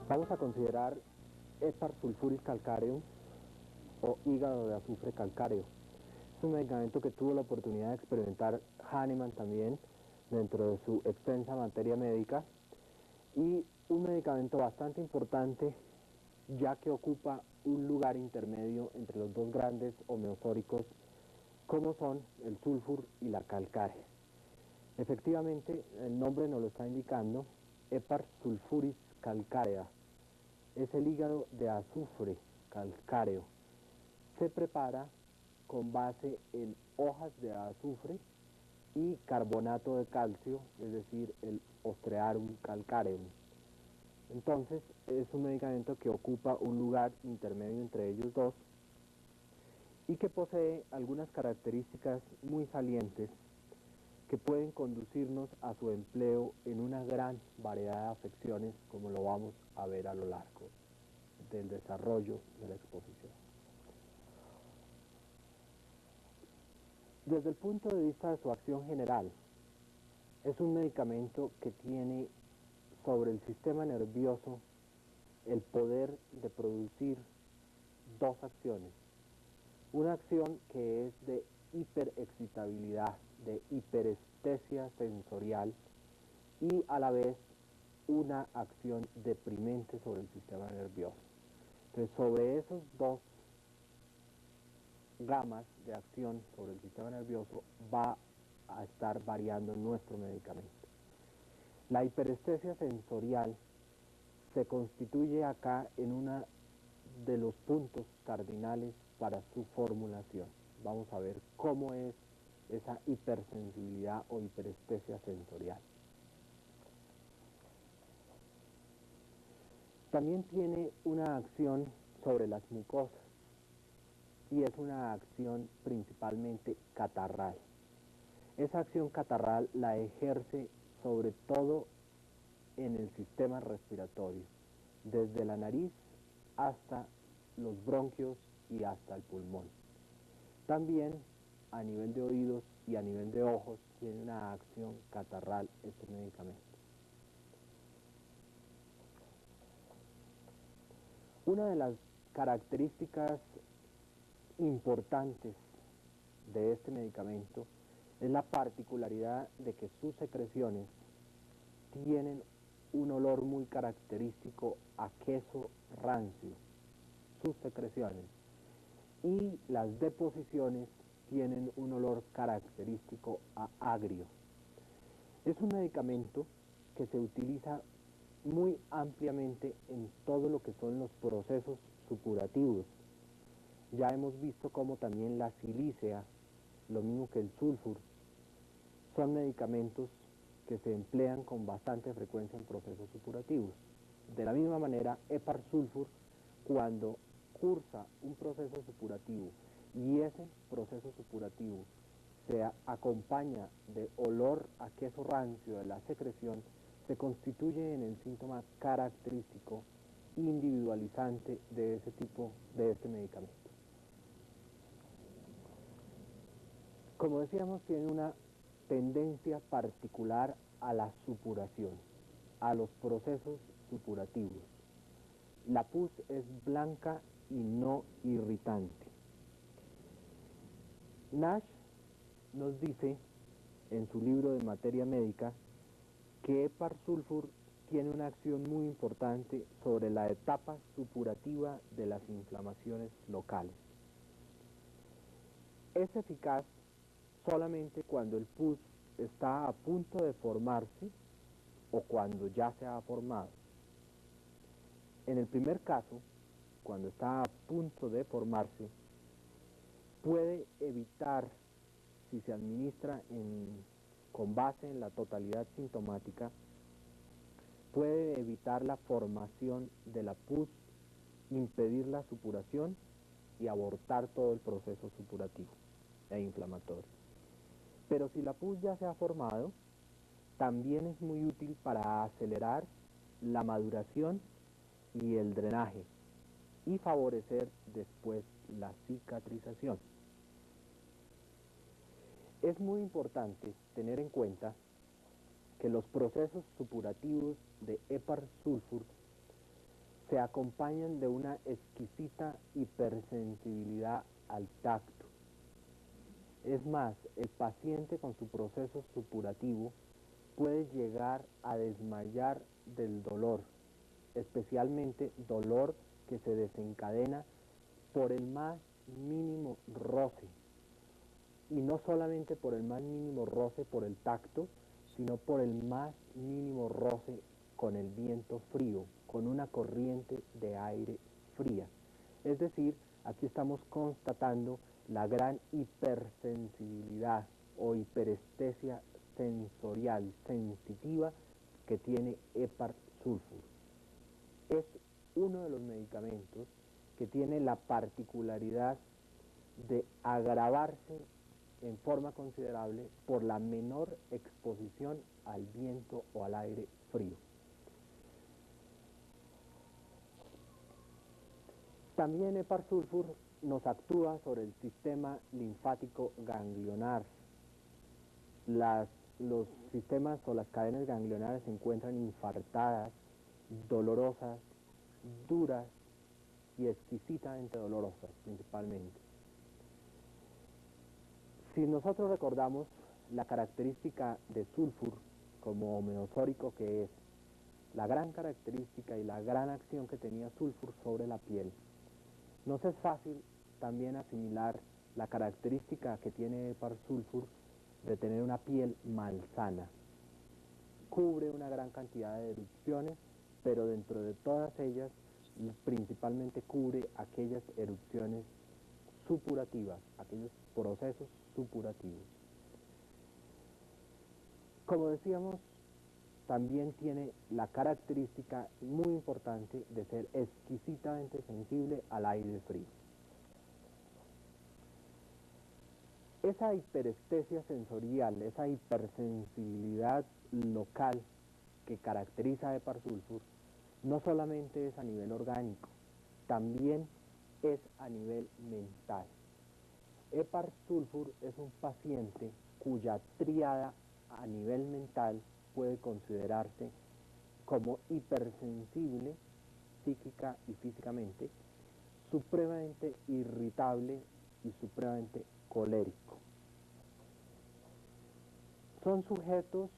Vamos a considerar Heparc sulfuris calcareum o hígado de azufre calcáreo. Es un medicamento que tuvo la oportunidad de experimentar Hahnemann también dentro de su extensa materia médica, y un medicamento bastante importante ya que ocupa un lugar intermedio entre los dos grandes homeosóricos como son el sulfur y la calcárea. Efectivamente, el nombre nos lo está indicando, Heparc sulfuris calcarea, es el hígado de azufre calcáreo. Se prepara con base en hojas de azufre y carbonato de calcio, es decir, el Ostrearum calcareum. Entonces, es un medicamento que ocupa un lugar intermedio entre ellos dos y que posee algunas características muy salientes que pueden conducirnos a su empleo en una gran variedad de afecciones, como lo vamos a ver a lo largo del desarrollo de la exposición. Desde el punto de vista de su acción general, es un medicamento que tiene sobre el sistema nervioso el poder de producir dos acciones. Una acción que es de hiperexcitabilidad, de hiperestesia sensorial, y a la vez una acción deprimente sobre el sistema nervioso. Entonces, sobre esos dos gamas de acción sobre el sistema nervioso va a estar variando nuestro medicamento. La hiperestesia sensorial se constituye acá en uno de los puntos cardinales para su formulación. Vamos a ver cómo es esa hipersensibilidad o hiperestesia sensorial. También tiene una acción sobre las mucosas y es una acción principalmente catarral. Esa acción catarral la ejerce sobre todo en el sistema respiratorio, desde la nariz hasta los bronquios y hasta el pulmón. También a nivel de oídos y a nivel de ojos tiene una acción catarral este medicamento. Una de las características importantes de este medicamento es la particularidad de que sus secreciones tienen un olor muy característico a queso rancio, sus secreciones, y las deposiciones tienen un olor característico a agrio. Es un medicamento que se utiliza muy ampliamente en todo lo que son los procesos supurativos. Ya hemos visto cómo también la silicea, lo mismo que el sulfur, son medicamentos que se emplean con bastante frecuencia en procesos supurativos. De la misma manera, Heparc sulfur, cuando cursa un proceso supurativo y ese proceso supurativo se acompaña de olor a queso rancio de la secreción, se constituye en el síntoma característico individualizante de ese tipo, de este medicamento. Como decíamos, tiene una tendencia particular a la supuración, a los procesos supurativos. La pus es blanca y no irritante. Nash nos dice en su libro de materia médica que Heparc sulfur tiene una acción muy importante sobre la etapa supurativa de las inflamaciones locales. Es eficaz solamente cuando el pus está a punto de formarse o cuando ya se ha formado. En el primer caso, cuando está a punto de formarse, puede evitar, si se administra con base en la totalidad sintomática, puede evitar la formación de la pus, impedir la supuración y abortar todo el proceso supurativo e inflamatorio. Pero si la pus ya se ha formado, también es muy útil para acelerar la maduración y el drenaje y favorecer después la cicatrización. Es muy importante tener en cuenta que los procesos supurativos de Heparc sulfur se acompañan de una exquisita hipersensibilidad al tacto. Es más, el paciente con su proceso supurativo puede llegar a desmayar del dolor, especialmente dolor que se desencadena por el más mínimo roce, y no solamente por el más mínimo roce por el tacto, sino por el más mínimo roce con el viento frío, con una corriente de aire fría. Es decir, aquí estamos constatando la gran hipersensibilidad o hiperestesia sensorial, sensitiva, que tiene Hepar sulfur. Es uno de los medicamentos que tiene la particularidad de agravarse en forma considerable por la menor exposición al viento o al aire frío. También Hepar sulfur nos actúa sobre el sistema linfático ganglionar. Los sistemas o las cadenas ganglionares se encuentran infartadas, dolorosas, duras y exquisitamente dolorosas principalmente. Si nosotros recordamos la característica de sulfur como homeosórico que es, la gran característica y la gran acción que tenía sulfur sobre la piel, nos es fácil también asimilar la característica que tiene Hepar sulfur de tener una piel malsana. Cubre una gran cantidad de erupciones, pero dentro de todas ellas principalmente cubre aquellas erupciones supurativas, aquellos procesos supurativos. Como decíamos, también tiene la característica muy importante de ser exquisitamente sensible al aire frío. Esa hiperestesia sensorial, esa hipersensibilidad local que caracteriza a Hepar sulfur, no solamente es a nivel orgánico, también es a nivel mental. Hepar sulfur es un paciente cuya tríada a nivel mental puede considerarse como hipersensible psíquica y físicamente, supremamente irritable y supremamente colérico. Son sujetos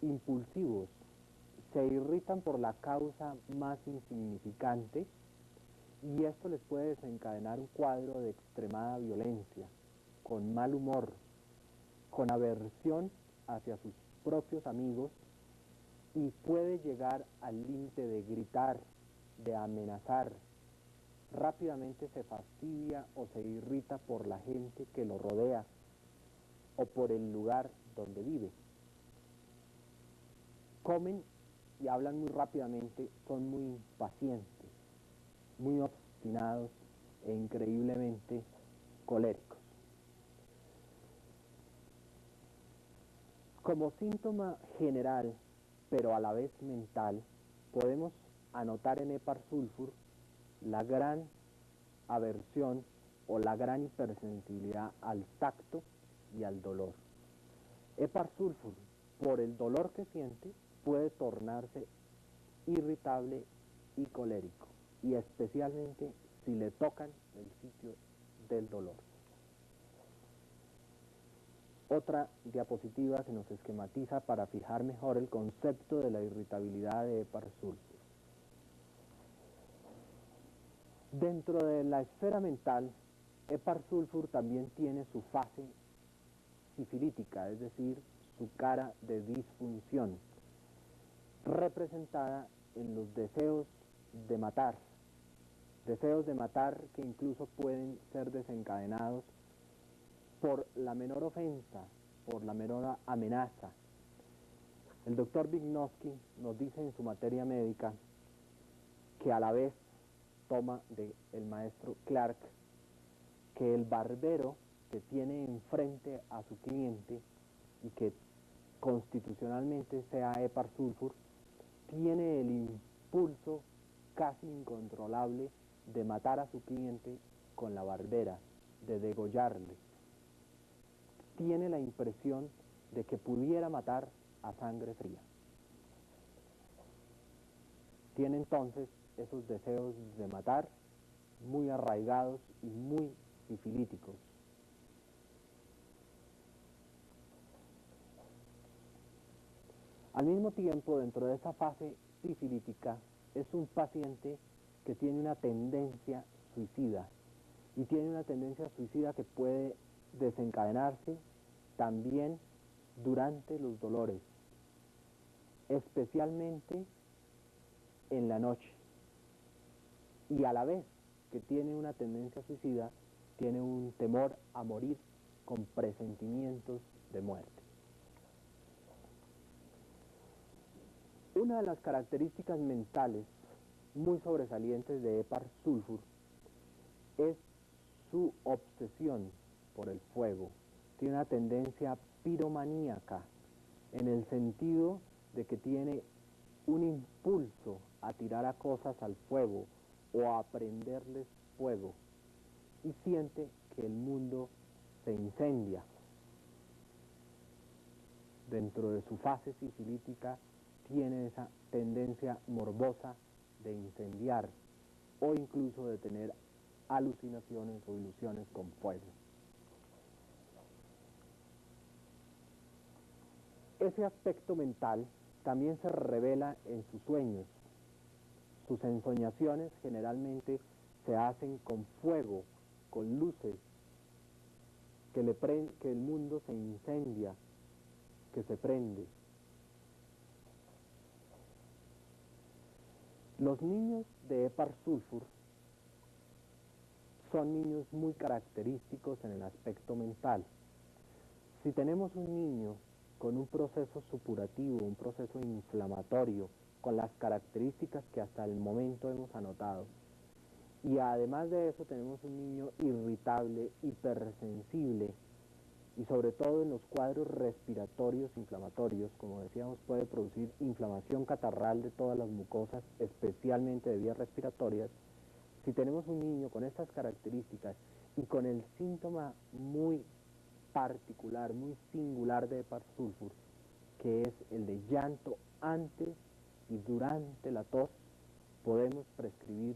impulsivos, se irritan por la causa más insignificante y esto les puede desencadenar un cuadro de extremada violencia, con mal humor, con aversión hacia sus propios amigos y puede llegar al límite de gritar, de amenazar. Rápidamente se fastidia o se irrita por la gente que lo rodea o por el lugar donde vive. Comen y hablan muy rápidamente, son muy impacientes, muy obstinados e increíblemente coléricos. Como síntoma general, pero a la vez mental, podemos anotar en Hepar sulfur la gran aversión o la gran hipersensibilidad al tacto y al dolor. Hepar sulfur, por el dolor que siente, puede tornarse irritable y colérico, y especialmente si le tocan el sitio del dolor. Otra diapositiva se nos esquematiza para fijar mejor el concepto de la irritabilidad de Hepar sulfur. Dentro de la esfera mental, Hepar sulfur también tiene su fase sifilítica, es decir, su cara de disfunción, representada en los deseos de matar que incluso pueden ser desencadenados por la menor ofensa, por la menor amenaza. El doctor Vygotsky nos dice en su materia médica que a la vez toma del maestro Clark que el barbero que tiene enfrente a su cliente y que constitucionalmente sea Hepar sulfur, tiene el impulso casi incontrolable de matar a su cliente con la barbera, de degollarle. Tiene la impresión de que pudiera matar a sangre fría. tiene entonces esos deseos de matar muy arraigados y muy sifilíticos. Al mismo tiempo, dentro de esa fase sifilítica, es un paciente que tiene una tendencia suicida, y tiene una tendencia suicida que puede desencadenarse también durante los dolores, especialmente en la noche, y a la vez que tiene una tendencia suicida, tiene un temor a morir con presentimientos de muerte. Una de las características mentales muy sobresalientes de Ephar Sulfur es su obsesión por el fuego. Tiene una tendencia piromaníaca, en el sentido de que tiene un impulso a tirar a cosas al fuego o a prenderles fuego, y siente que el mundo se incendia. Dentro de su fase sifilítica tiene esa tendencia morbosa de incendiar o incluso de tener alucinaciones o ilusiones con fuego. Ese aspecto mental también se revela en sus sueños. Sus ensoñaciones generalmente se hacen con fuego, con luces, que el mundo se incendia, que se prende. Los niños de Ephar Sulfur son niños muy característicos en el aspecto mental. Si tenemos un niño con un proceso supurativo, un proceso inflamatorio, con las características que hasta el momento hemos anotado, y además de eso tenemos un niño irritable, hipersensible, y sobre todo en los cuadros respiratorios inflamatorios, como decíamos, puede producir inflamación catarral de todas las mucosas, especialmente de vías respiratorias. Si tenemos un niño con estas características y con el síntoma muy particular, muy singular de Ephar Sulfur, que es el de llanto antes y durante la tos, podemos prescribir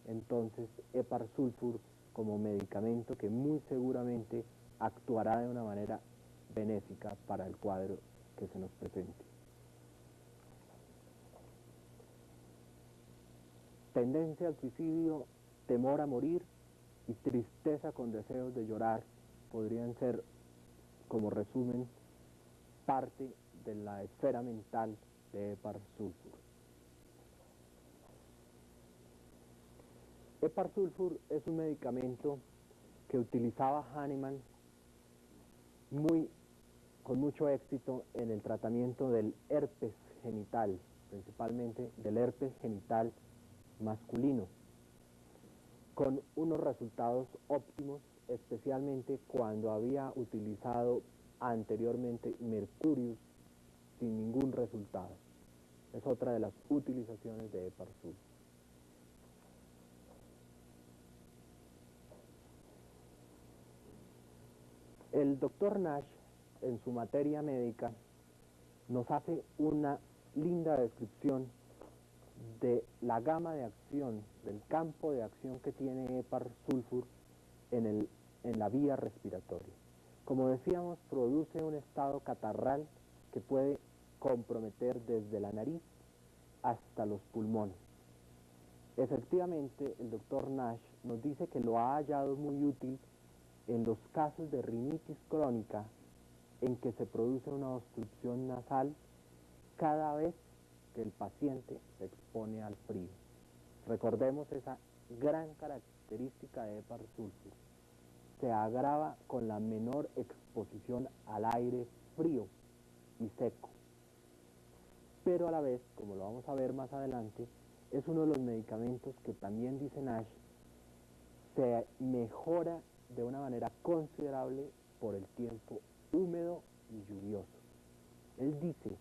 entonces Ephar Sulfur como medicamento que muy seguramente actuará de una manera benéfica para el cuadro que se nos presente. Tendencia al suicidio, temor a morir y tristeza con deseos de llorar podrían ser, como resumen, parte de la esfera mental de Ephar Sulfur. Ephar Sulfur es un medicamento que utilizaba Hahnemann con mucho éxito en el tratamiento del herpes genital, principalmente del herpes genital masculino, con unos resultados óptimos, especialmente cuando había utilizado anteriormente Mercurius sin ningún resultado. Es otra de las utilizaciones de Ephar Sulfur. El doctor Nash, en su materia médica, nos hace una linda descripción de la gama de acción, del campo de acción que tiene Ephar Sulfur en la vía respiratoria. Como decíamos, produce un estado catarral que puede comprometer desde la nariz hasta los pulmones. Efectivamente, el doctor Nash nos dice que lo ha hallado muy útil en los casos de rinitis crónica en que se produce una obstrucción nasal cada vez que el paciente se expone al frío. Recordemos esa gran característica de Ephar Sulfur. Se agrava con la menor exposición al aire frío y seco. Pero a la vez, como lo vamos a ver más adelante, es uno de los medicamentos que también, dice Nash, se mejora de una manera considerable por el tiempo húmedo y lluvioso. Él dice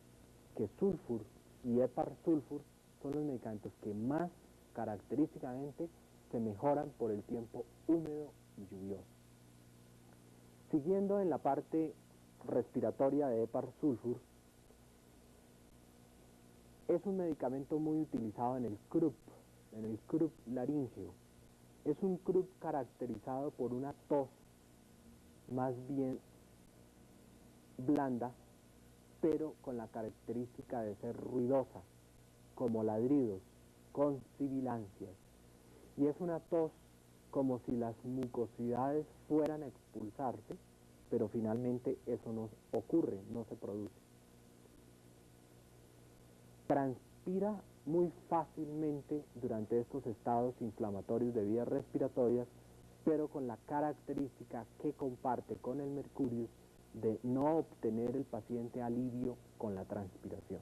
que Sulfur y Ephar Sulfur son los medicamentos que más característicamente se mejoran por el tiempo húmedo y lluvioso. Siguiendo en la parte respiratoria de Ephar Sulfur, Es un medicamento muy utilizado en el croup laríngeo. Es un croup caracterizado por una tos más bien blanda, pero con la característica de ser ruidosa, como ladridos, con sibilancias. Y es una tos como si las mucosidades fueran a expulsarse, pero finalmente eso no ocurre, no se produce. Transpira muy fácilmente durante estos estados inflamatorios de vías respiratorias, pero con la característica que comparte con el mercurio de no obtener el paciente alivio con la transpiración.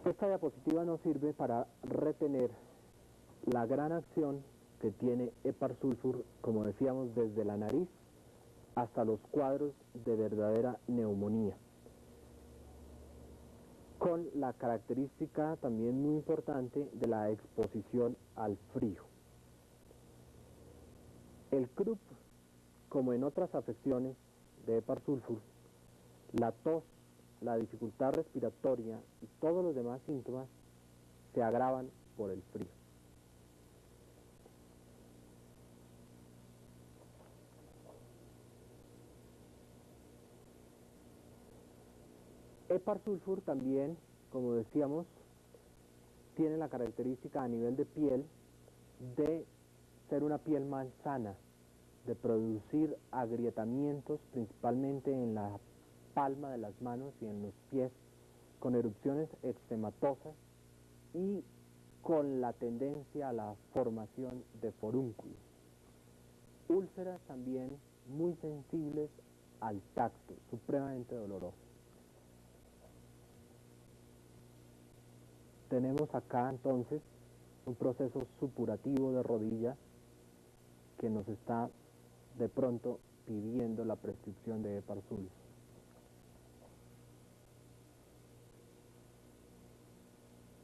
Esta diapositiva nos sirve para retener la gran acción que tiene Hepar-sulfur, como decíamos, desde la nariz hasta los cuadros de verdadera neumonía, con la característica también muy importante de la exposición al frío. El croup, como en otras afecciones de Hepar-sulfur, la tos, la dificultad respiratoria y todos los demás síntomas se agravan por el frío. Hepar-sulfur también, como decíamos, tiene la característica a nivel de piel de ser una piel malsana, de producir agrietamientos principalmente en la palma de las manos y en los pies, con erupciones eczematosas y con la tendencia a la formación de forúnculos. Úlceras también muy sensibles al tacto, supremamente dolorosas. Tenemos acá entonces un proceso supurativo de rodilla que nos está de pronto pidiendo la prescripción de Hepar-sulfur.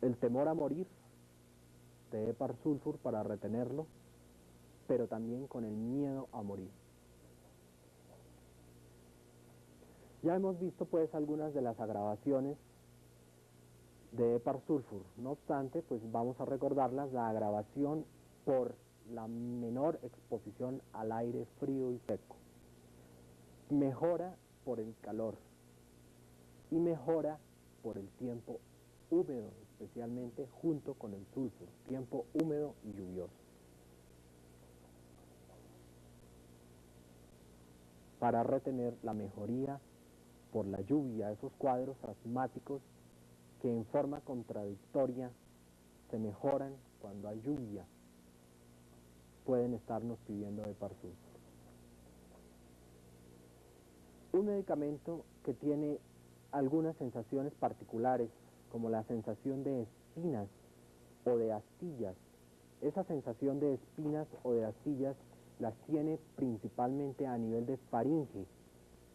El temor a morir de Hepar-sulfur para retenerlo, pero también con el miedo a morir. Ya hemos visto pues algunas de las agravaciones de Hepar-sulfur. No obstante, pues vamos a recordarlas: la agravación por la menor exposición al aire frío y seco, mejora por el calor y mejora por el tiempo húmedo, especialmente junto con el sulfuro, tiempo húmedo y lluvioso. Para retener la mejoría por la lluvia, esos cuadros asmáticos que en forma contradictoria se mejoran cuando hay lluvia, pueden estarnos pidiendo Hepar-sulfur. Un medicamento que tiene algunas sensaciones particulares, como la sensación de espinas o de astillas. Esa sensación de espinas o de astillas las tiene principalmente a nivel de faringe.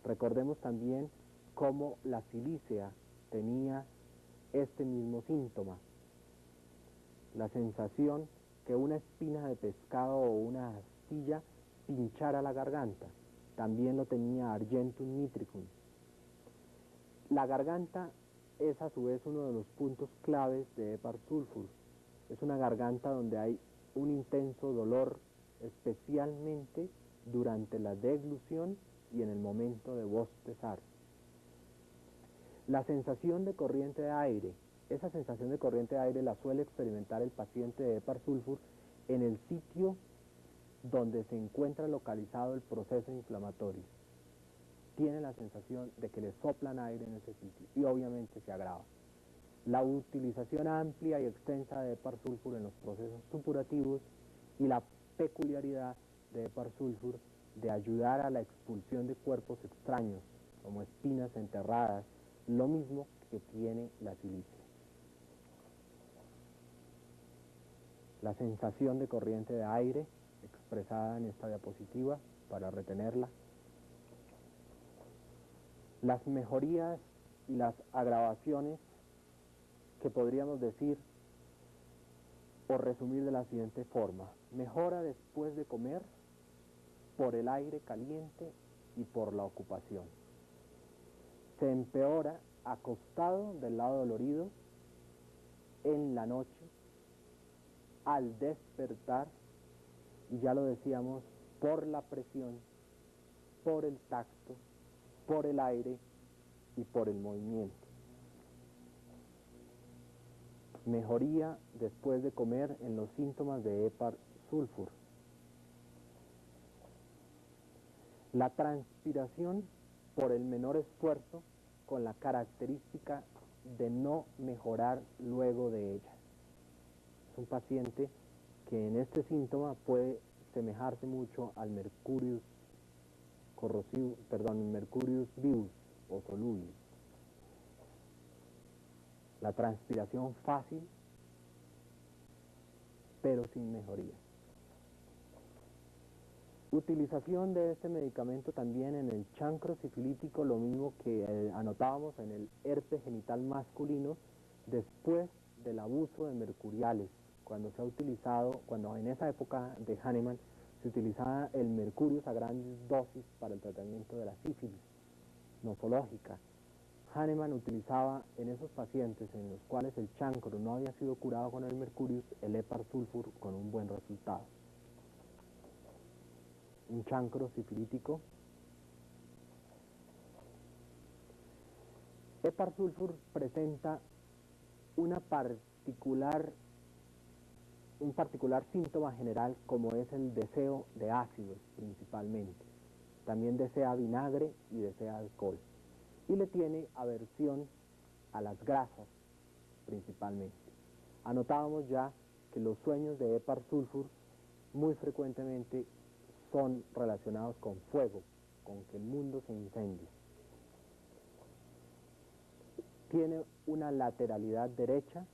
Recordemos también cómo la silicea tenía este mismo síntoma. La sensación que una espina de pescado o una astilla pinchara la garganta. También lo tenía Argentum nitricum. La garganta es a su vez uno de los puntos claves de Hepar-sulfur. Es una garganta donde hay un intenso dolor, especialmente durante la deglución y en el momento de bostezar. La sensación de corriente de aire, esa sensación de corriente de aire la suele experimentar el paciente de Hepar-sulfur en el sitio donde se encuentra localizado el proceso inflamatorio. Tiene la sensación de que le soplan aire en ese sitio y obviamente se agrava. La utilización amplia y extensa de Hepar-sulfur en los procesos supurativos y la peculiaridad de Hepar-sulfur de ayudar a la expulsión de cuerpos extraños, como espinas enterradas, lo mismo que tiene la silicia. La sensación de corriente de aire, expresada en esta diapositiva para retenerla. Las mejorías y las agravaciones que podríamos decir o resumir de la siguiente forma: mejora después de comer por el aire caliente y por la ocupación. se empeora acostado del lado dolorido en la noche, al despertar, y ya lo decíamos, por la presión, por el tacto, por el aire y por el movimiento. Mejoría después de comer en los síntomas de hepar sulfur. La transpiración por el menor esfuerzo con la característica de no mejorar luego de ella. Es un paciente que en este síntoma puede semejarse mucho al Mercurius vivus o solubilis. La transpiración fácil, pero sin mejoría. Utilización de este medicamento también en el chancro sifilítico, lo mismo que anotábamos en el herpes genital masculino, después del abuso de mercuriales, cuando se ha utilizado, cuando en esa época de Hahnemann se utilizaba el mercurio a grandes dosis para el tratamiento de la sífilis nosológica. Hahnemann utilizaba en esos pacientes en los cuales el chancro no había sido curado con el mercurio, el hepar sulfur con un buen resultado. Un chancro sifilítico. Hepar sulfur presenta un particular síntoma general, como es el deseo de ácidos principalmente. También desea vinagre y desea alcohol. Y le tiene aversión a las grasas principalmente. Anotábamos ya que los sueños de hepar sulfur muy frecuentemente son relacionados con fuego, con que el mundo se incendie. Tiene una lateralidad derecha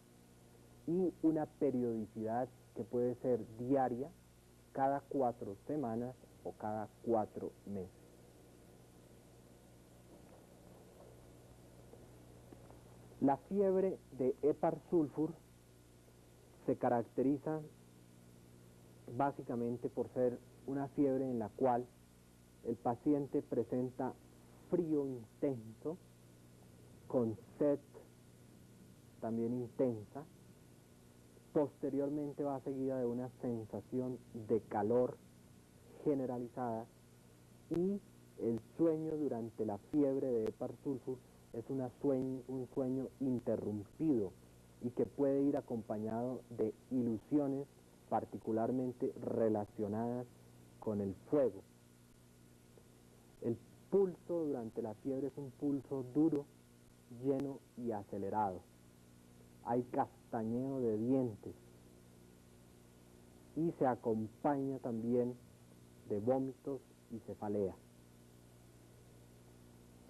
y una periodicidad que puede ser diaria, cada 4 semanas o cada 4 meses. La fiebre de hepar sulfur se caracteriza básicamente por ser una fiebre en la cual el paciente presenta frío intenso, con sed también intensa. Posteriormente va seguida de una sensación de calor generalizada, y el sueño durante la fiebre de hepar sulfur es un sueño interrumpido y que puede ir acompañado de ilusiones particularmente relacionadas con el fuego. El pulso durante la fiebre es un pulso duro, lleno y acelerado. Hay castañeo de dientes y se acompaña también de vómitos y cefalea.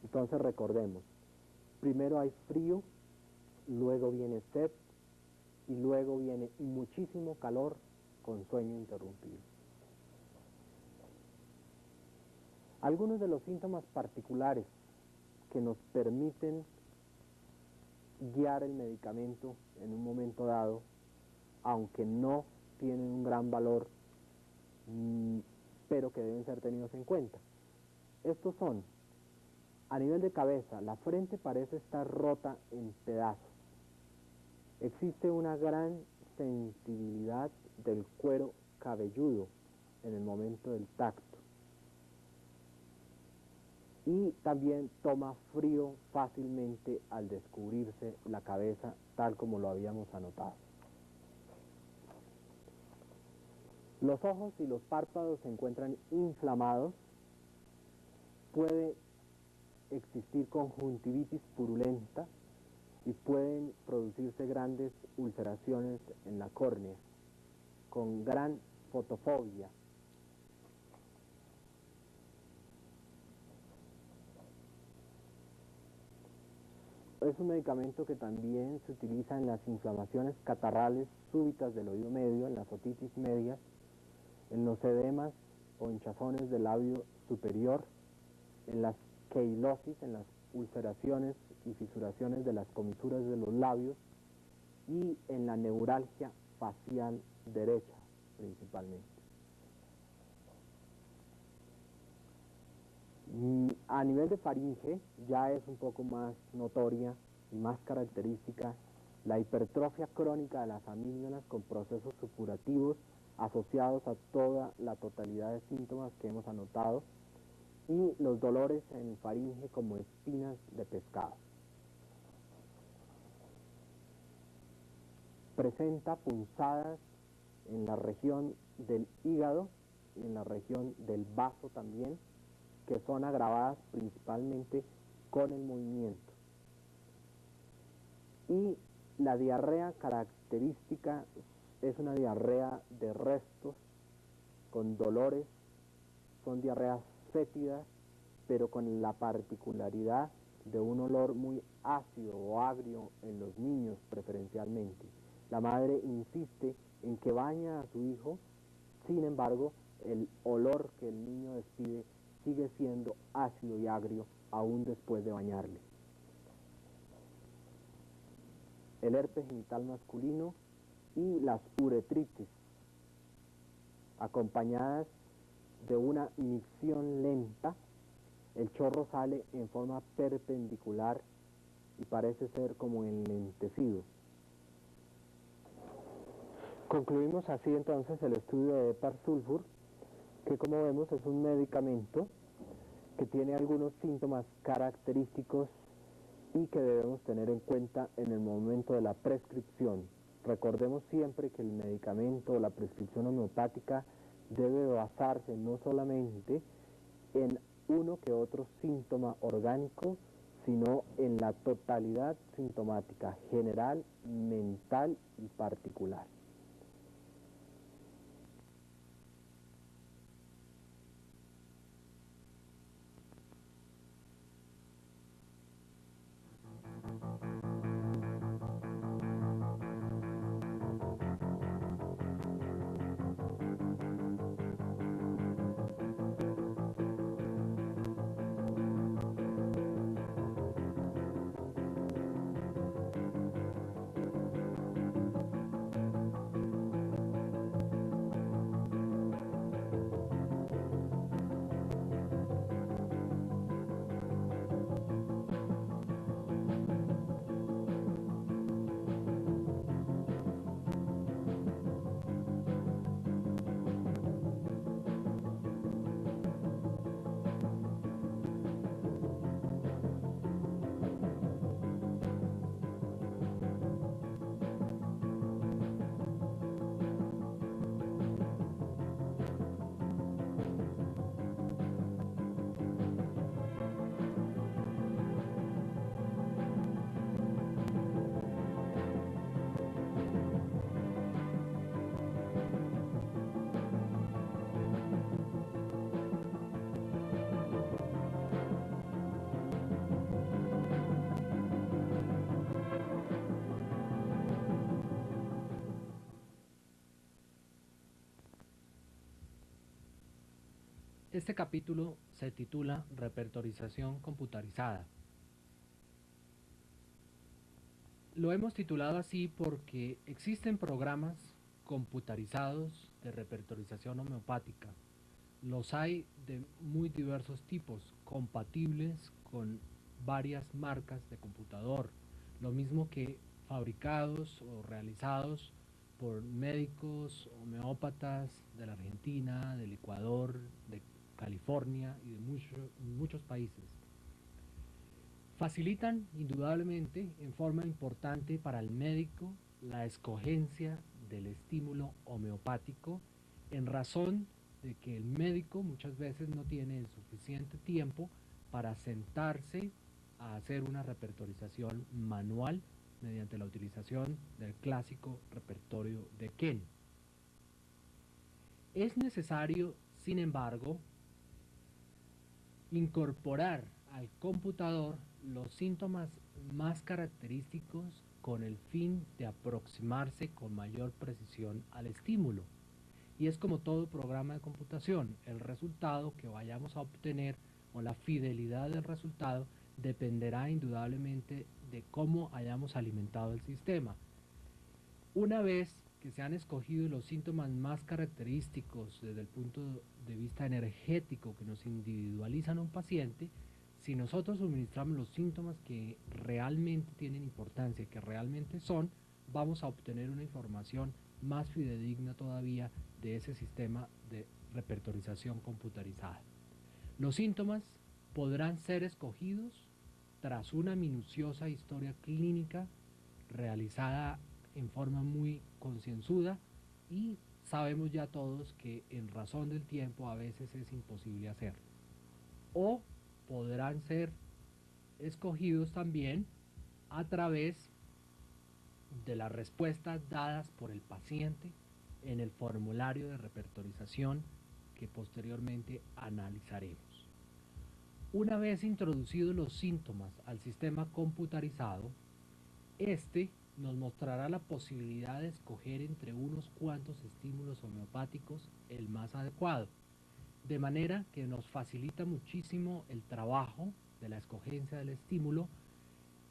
Entonces recordemos, primero hay frío, luego viene sed y luego viene muchísimo calor con sueño interrumpido. Algunos de los síntomas particulares que nos permiten guiar el medicamento en un momento dado, aunque no tienen un gran valor, pero que deben ser tenidos en cuenta. Estos son: a nivel de cabeza, la frente parece estar rota en pedazos. Existe una gran sensibilidad del cuero cabelludo en el momento del tacto. Y también toma frío fácilmente al descubrirse la cabeza, tal como lo habíamos anotado. Los ojos y los párpados se encuentran inflamados. Puede existir conjuntivitis purulenta y pueden producirse grandes ulceraciones en la córnea, con gran fotofobia. Es un medicamento que también se utiliza en las inflamaciones catarrales súbitas del oído medio, en las otitis medias, en los edemas o hinchazones del labio superior, en las queilosis, en las ulceraciones y fisuraciones de las comisuras de los labios, y en la neuralgia facial derecha principalmente. A nivel de faringe ya es un poco más notoria y más característica la hipertrofia crónica de las amígdalas con procesos supurativos asociados a toda la totalidad de síntomas que hemos anotado y los dolores en faringe como espinas de pescado. Presenta punzadas en la región del hígado y en la región del vaso también, que son agravadas principalmente con el movimiento. Y la diarrea característica es una diarrea de restos con dolores, son diarreas fétidas, pero con la particularidad de un olor muy ácido o agrio en los niños preferencialmente. La madre insiste en que baña a su hijo, sin embargo, el olor que el niño despide sigue siendo ácido y agrio aún después de bañarle. El herpes genital masculino y las uretritis, acompañadas de una micción lenta. El chorro sale en forma perpendicular y parece ser como enlentecido. Concluimos así entonces el estudio de Heparsulfur, que como vemos es un medicamento que tiene algunos síntomas característicos y que debemos tener en cuenta en el momento de la prescripción. Recordemos siempre que el medicamento o la prescripción homeopática debe basarse no solamente en uno que otro síntoma orgánico, sino en la totalidad sintomática general, mental y particular. Este capítulo se titula Repertorización computarizada. Lo hemos titulado así porque existen programas computarizados de repertorización homeopática. Los hay de muy diversos tipos, compatibles con varias marcas de computador, lo mismo que fabricados o realizados por médicos homeópatas de la Argentina, del Ecuador, de California y de muchos países. Facilitan indudablemente en forma importante para el médico la escogencia del estímulo homeopático en razón de que el médico muchas veces no tiene el suficiente tiempo para sentarse a hacer una repertorización manual mediante la utilización del clásico repertorio de Ken. Es necesario, sin embargo, incorporar al computador los síntomas más característicos con el fin de aproximarse con mayor precisión al estímulo. Y es como todo programa de computación, el resultado que vayamos a obtener o la fidelidad del resultado dependerá indudablemente de cómo hayamos alimentado el sistema. Una vez que se han escogido los síntomas más característicos desde el punto de vista energético que nos individualizan a un paciente, si nosotros suministramos los síntomas que realmente tienen importancia, que realmente son, vamos a obtener una información más fidedigna todavía de ese sistema de repertorización computarizada. Los síntomas podrán ser escogidos tras una minuciosa historia clínica realizada en forma muy concienzuda, y sabemos ya todos que en razón del tiempo a veces es imposible hacerlo. O podrán ser escogidos también a través de las respuestas dadas por el paciente en el formulario de repertorización que posteriormente analizaremos. Una vez introducidos los síntomas al sistema computarizado, este nos mostrará la posibilidad de escoger entre unos cuantos estímulos homeopáticos el más adecuado, de manera que nos facilita muchísimo el trabajo de la escogencia del estímulo,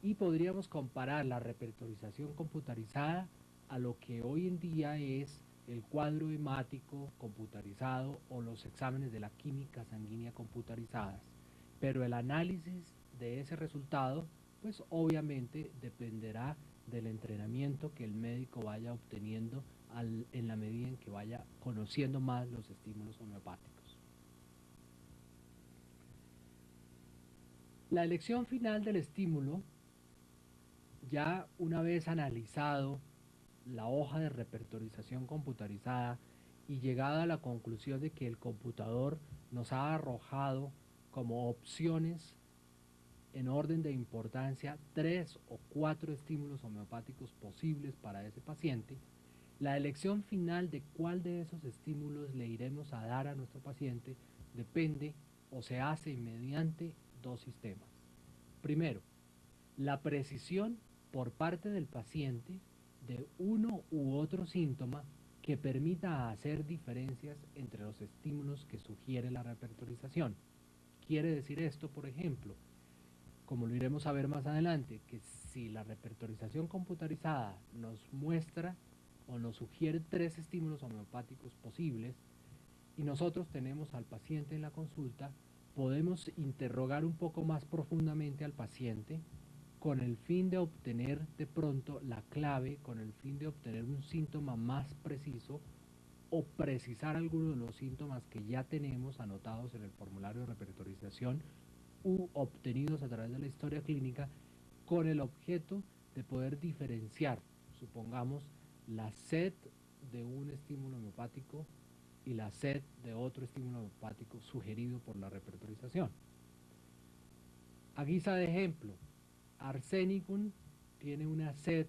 y podríamos comparar la repertorización computarizada a lo que hoy en día es el cuadro hemático computarizado o los exámenes de la química sanguínea computarizadas. Pero el análisis de ese resultado, pues obviamente dependerá del entrenamiento que el médico vaya obteniendo en la medida en que vaya conociendo más los estímulos homeopáticos. La elección final del estímulo, ya una vez analizado la hoja de repertorización computarizada y llegada a la conclusión de que el computador nos ha arrojado como opciones en orden de importancia 3 o 4 estímulos homeopáticos posibles para ese paciente, la elección final de cuál de esos estímulos le iremos a dar a nuestro paciente depende o se hace mediante dos sistemas. Primero, la precisión por parte del paciente de uno u otro síntoma que permita hacer diferencias entre los estímulos que sugiere la repertorización. Quiere decir esto, por ejemplo, como lo iremos a ver más adelante, que si la repertorización computarizada nos muestra o nos sugiere 3 estímulos homeopáticos posibles y nosotros tenemos al paciente en la consulta, podemos interrogar un poco más profundamente al paciente con el fin de obtener de pronto la clave, con el fin de obtener un síntoma más preciso o precisar algunos de los síntomas que ya tenemos anotados en el formulario de repertorización u obtenidos a través de la historia clínica, con el objeto de poder diferenciar, supongamos, la sed de un estímulo homeopático y la sed de otro estímulo homeopático sugerido por la repertorización. A guisa de ejemplo, Arsenicum tiene una sed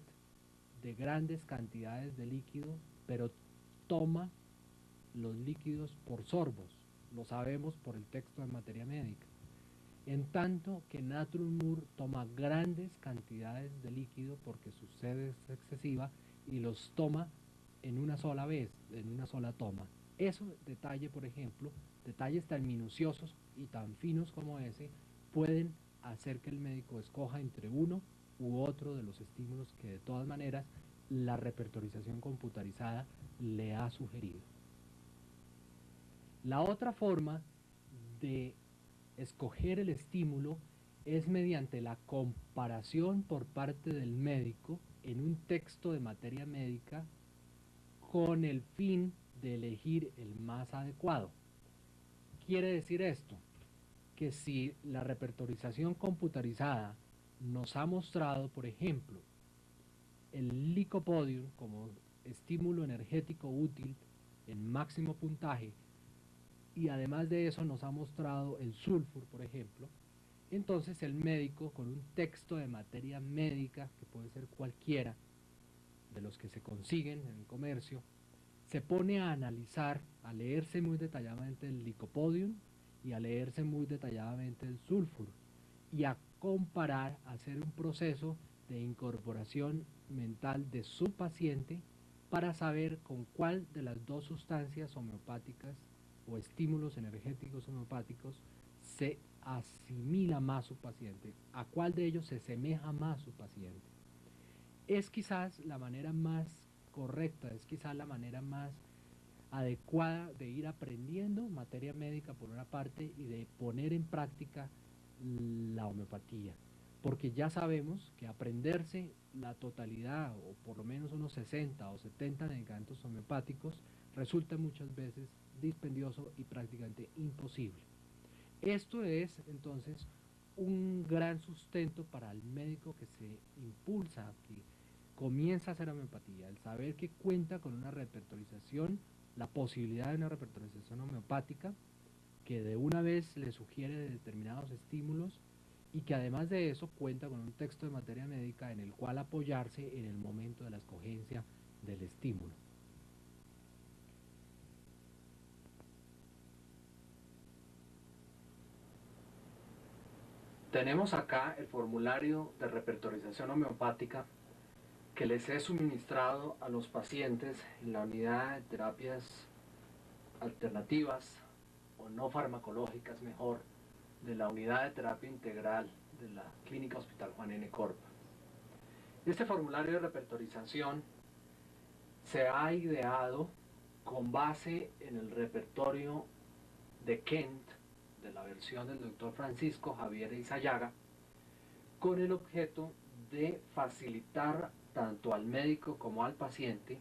de grandes cantidades de líquido, pero toma los líquidos por sorbos, lo sabemos por el texto de materia médica. En tanto que Natrum Mur toma grandes cantidades de líquido porque su sed es excesiva y los toma en una sola vez, en una sola toma. Eso, detalle, por ejemplo, detalles tan minuciosos y tan finos como ese, pueden hacer que el médico escoja entre uno u otro de los estímulos que de todas maneras la repertorización computarizada le ha sugerido. La otra forma de escoger el estímulo es mediante la comparación por parte del médico en un texto de materia médica con el fin de elegir el más adecuado. Quiere decir esto, que si la repertorización computarizada nos ha mostrado, por ejemplo, el Lycopodium como estímulo energético útil en máximo puntaje, y además de eso nos ha mostrado el sulfur, por ejemplo, entonces el médico, con un texto de materia médica, que puede ser cualquiera de los que se consiguen en el comercio, se pone a analizar, a leerse muy detalladamente el Lycopodium y a leerse muy detalladamente el sulfur y a comparar, a hacer un proceso de incorporación mental de su paciente para saber con cuál de las dos sustancias homeopáticas o estímulos energéticos homeopáticos se asimila más su paciente, a cuál de ellos se semeja más su paciente. Es quizás la manera más correcta, es quizá la manera más adecuada de ir aprendiendo materia médica por una parte y de poner en práctica la homeopatía. Porque ya sabemos que aprenderse la totalidad o por lo menos unos 60 o 70 medicamentos homeopáticos resulta muchas veces dispendioso y prácticamente imposible. Esto es entonces un gran sustento para el médico que se impulsa, que comienza a hacer homeopatía, el saber que cuenta con una repertorización, la posibilidad de una repertorización homeopática, que de una vez le sugiere determinados estímulos y que además de eso cuenta con un texto de materia médica en el cual apoyarse en el momento de la escogencia del estímulo. Tenemos acá el formulario de repertorización homeopática que les he suministrado a los pacientes en la unidad de terapias alternativas o no farmacológicas mejor de la unidad de terapia integral de la Clínica Hospital Juan N. Corpa. Este formulario de repertorización se ha ideado con base en el repertorio de Kent, de la versión del doctor Francisco Javier Izayaga, con el objeto de facilitar tanto al médico como al paciente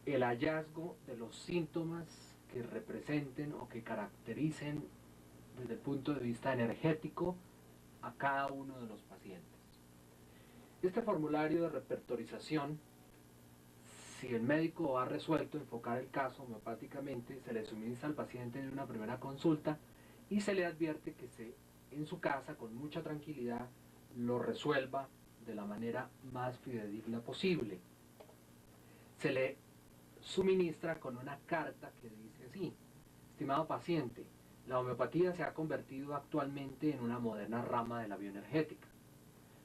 el hallazgo de los síntomas que representen o que caractericen desde el punto de vista energético a cada uno de los pacientes. Este formulario de repertorización, si el médico ha resuelto enfocar el caso homeopáticamente, se le suministra al paciente en una primera consulta y se le advierte que en su casa, con mucha tranquilidad, lo resuelva de la manera más fidedigna posible. Se le suministra con una carta que dice así: estimado paciente, la homeopatía se ha convertido actualmente en una moderna rama de la bioenergética.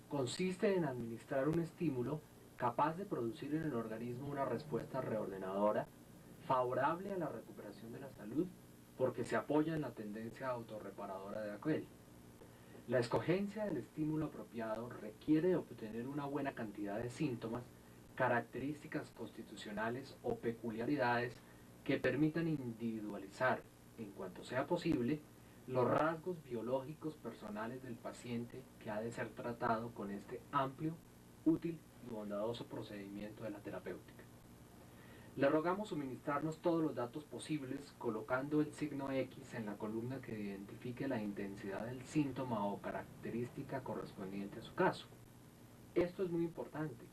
Consiste en administrar un estímulo capaz de producir en el organismo una respuesta reordenadora favorable a la recuperación de la salud porque se apoya en la tendencia autorreparadora de aquel. La escogencia del estímulo apropiado requiere obtener una buena cantidad de síntomas, características constitucionales o peculiaridades que permitan individualizar, en cuanto sea posible, los rasgos biológicos personales del paciente que ha de ser tratado con este amplio, útil y bondadoso procedimiento de la terapéutica. Le rogamos suministrarnos todos los datos posibles colocando el signo X en la columna que identifique la intensidad del síntoma o característica correspondiente a su caso. Esto es muy importante.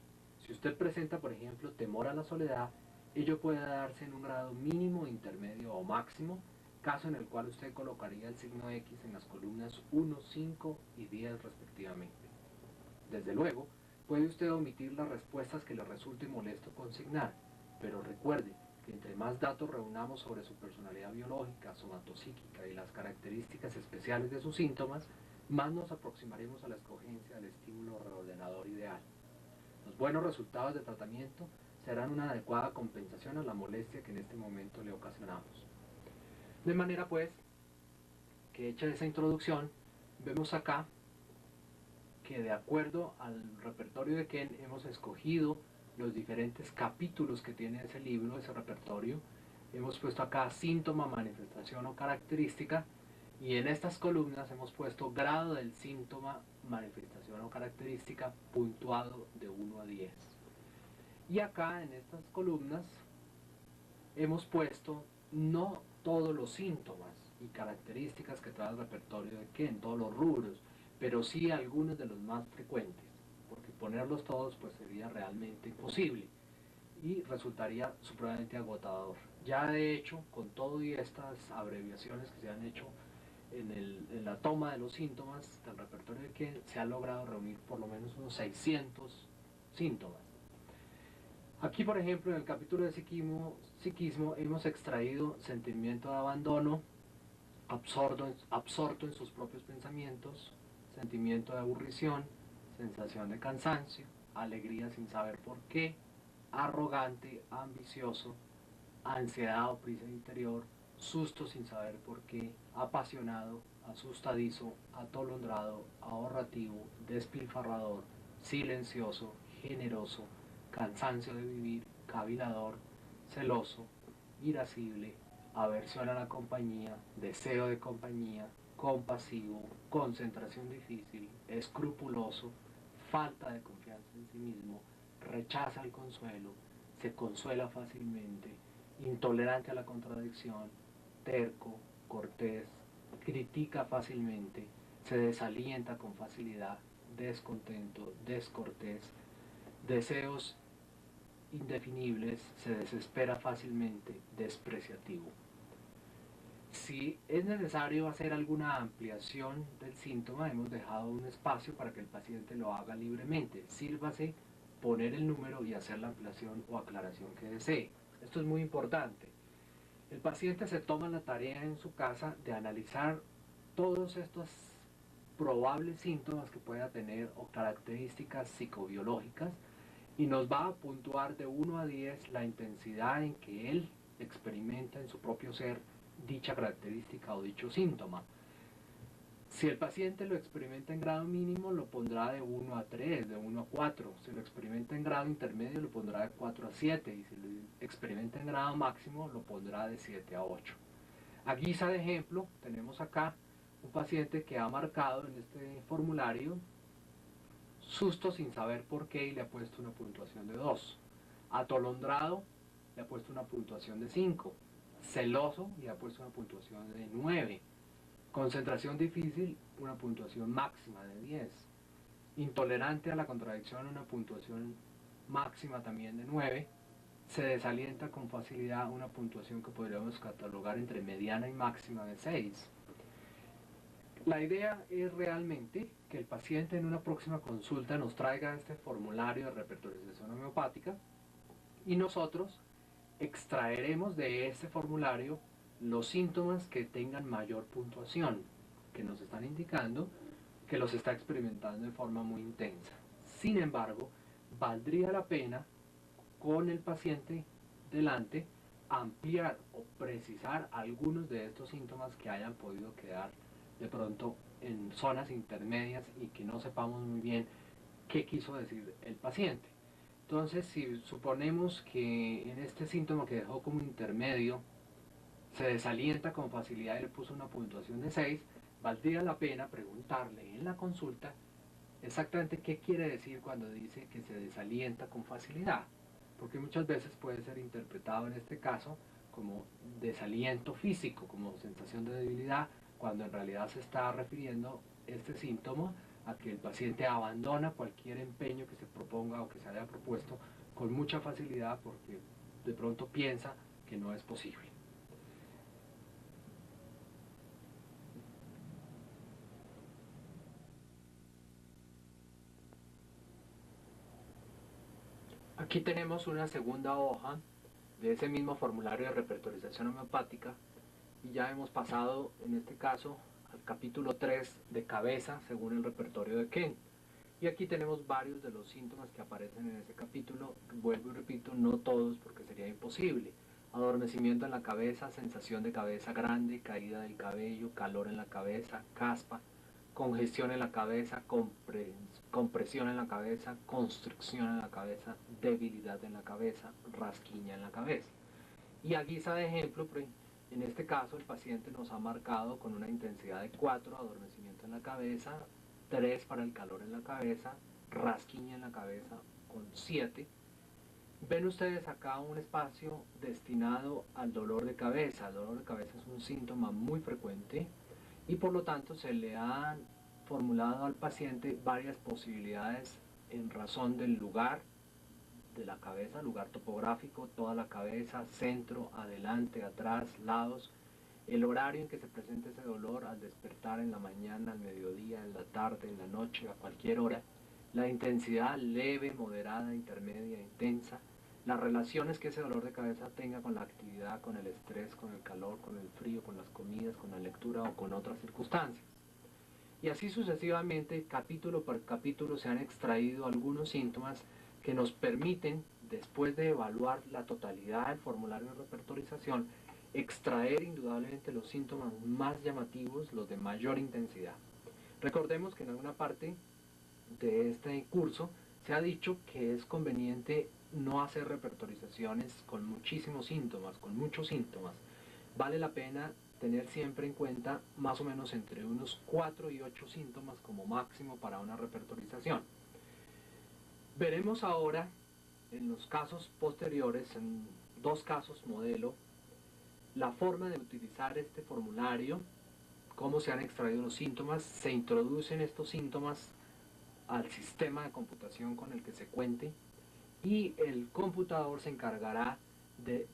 Si usted presenta, por ejemplo, temor a la soledad, ello puede darse en un grado mínimo, intermedio o máximo, caso en el cual usted colocaría el signo X en las columnas 1, 5 y 10 respectivamente. Desde luego, puede usted omitir las respuestas que le resulte molesto consignar, pero recuerde que entre más datos reunamos sobre su personalidad biológica, somatopsíquica y las características especiales de sus síntomas, más nos aproximaremos a la escogencia del estímulo reordenador ideal. Los buenos resultados de tratamiento serán una adecuada compensación a la molestia que en este momento le ocasionamos. De manera pues, que hecha esa introducción, vemos acá que de acuerdo al repertorio de Ken hemos escogido los diferentes capítulos que tiene ese libro, ese repertorio. Hemos puesto acá síntoma, manifestación o característica, y en estas columnas hemos puesto grado del síntoma, manifestación o característica puntuado de 1 a 10. Y acá en estas columnas hemos puesto no todos los síntomas y características que trae el repertorio de Ken, todos los rubros, pero sí algunos de los más frecuentes, porque ponerlos todos pues sería realmente imposible y resultaría supremamente agotador. Ya de hecho, con todo y estas abreviaciones que se han hecho en la toma de los síntomas del repertorio de Ken, se ha logrado reunir por lo menos unos 600 síntomas. Aquí, por ejemplo, en el capítulo de psiquismo hemos extraído sentimiento de abandono, absorto en sus propios pensamientos, sentimiento de aburrición, sensación de cansancio, alegría sin saber por qué, arrogante, ambicioso, ansiedad o prisa interior, susto sin saber por qué, apasionado, asustadizo, atolondrado, ahorrativo, despilfarrador, silencioso, generoso, cansancio de vivir, cavilador, celoso, irascible, aversión a la compañía, deseo de compañía, compasivo, concentración difícil, escrupuloso, falta de confianza en sí mismo, rechaza el consuelo, se consuela fácilmente, intolerante a la contradicción, terco, cortés, critica fácilmente, se desalienta con facilidad, descontento, descortés, deseos indefinibles, se desespera fácilmente, despreciativo. Si es necesario hacer alguna ampliación del síntoma, hemos dejado un espacio para que el paciente lo haga libremente. Sírvase poner el número y hacer la ampliación o aclaración que desee. Esto es muy importante. El paciente se toma la tarea en su casa de analizar todos estos probables síntomas que pueda tener o características psicobiológicas y nos va a puntuar de 1 a 10 la intensidad en que él experimenta en su propio ser dicha característica o dicho síntoma. Si el paciente lo experimenta en grado mínimo, lo pondrá de 1 a 3, de 1 a 4. Si lo experimenta en grado intermedio, lo pondrá de 4 a 7. Y si lo experimenta en grado máximo, lo pondrá de 7 a 8. A guisa de ejemplo, tenemos acá un paciente que ha marcado en este formulario susto sin saber por qué y le ha puesto una puntuación de 2. Atolondrado, le ha puesto una puntuación de 5. Celoso, le ha puesto una puntuación de 9. Concentración difícil, una puntuación máxima de 10. Intolerante a la contradicción, una puntuación máxima también de 9. Se desalienta con facilidad, una puntuación que podríamos catalogar entre mediana y máxima de 6. La idea es realmente que el paciente en una próxima consulta nos traiga este formulario de repertorización homeopática y nosotros extraeremos de ese formulario los síntomas que tengan mayor puntuación, que nos están indicando que los está experimentando de forma muy intensa. Sin embargo, valdría la pena con el paciente delante ampliar o precisar algunos de estos síntomas que hayan podido quedar de pronto en zonas intermedias y que no sepamos muy bien qué quiso decir el paciente. Entonces, si suponemos que en este síntoma que dejó como intermedio se desalienta con facilidad y le puso una puntuación de 6, valdría la pena preguntarle en la consulta exactamente qué quiere decir cuando dice que se desalienta con facilidad, porque muchas veces puede ser interpretado en este caso como desaliento físico, como sensación de debilidad, cuando en realidad se está refiriendo este síntoma a que el paciente abandona cualquier empeño que se proponga o que se haya propuesto con mucha facilidad porque de pronto piensa que no es posible. Aquí tenemos una segunda hoja de ese mismo formulario de repertorización homeopática y ya hemos pasado en este caso al capítulo 3 de cabeza según el repertorio de Kent. Y aquí tenemos varios de los síntomas que aparecen en ese capítulo. Vuelvo y repito, no todos porque sería imposible. Adormecimiento en la cabeza, sensación de cabeza grande, caída del cabello, calor en la cabeza, caspa, congestión en la cabeza, compresión en la cabeza, constricción en la cabeza, debilidad en la cabeza, rasquiña en la cabeza. Y a guisa de ejemplo, en este caso el paciente nos ha marcado con una intensidad de 4, adormecimiento en la cabeza, 3 para el calor en la cabeza, rasquiña en la cabeza con 7. Ven ustedes acá un espacio destinado al dolor de cabeza. El dolor de cabeza es un síntoma muy frecuente y por lo tanto se le han formulado al paciente varias posibilidades en razón del lugar de la cabeza, lugar topográfico, toda la cabeza, centro, adelante, atrás, lados, el horario en que se presenta ese dolor al despertar en la mañana, al mediodía, en la tarde, en la noche, a cualquier hora, la intensidad leve, moderada, intermedia, intensa, las relaciones que ese dolor de cabeza tenga con la actividad, con el estrés, con el calor, con el frío, con las comidas, con la lectura o con otras circunstancias. Y así sucesivamente, capítulo por capítulo, se han extraído algunos síntomas que nos permiten, después de evaluar la totalidad del formulario de repertorización, extraer indudablemente los síntomas más llamativos, los de mayor intensidad. Recordemos que en alguna parte de este curso se ha dicho que es conveniente no hacer repertorizaciones con muchísimos síntomas, con muchos síntomas. Vale la pena tener siempre en cuenta más o menos entre unos 4 y 8 síntomas como máximo para una repertorización. Veremos ahora en los casos posteriores, en 2 casos modelo, la forma de utilizar este formulario, cómo se han extraído los síntomas, se introducen estos síntomas al sistema de computación con el que se cuente y el computador se encargará de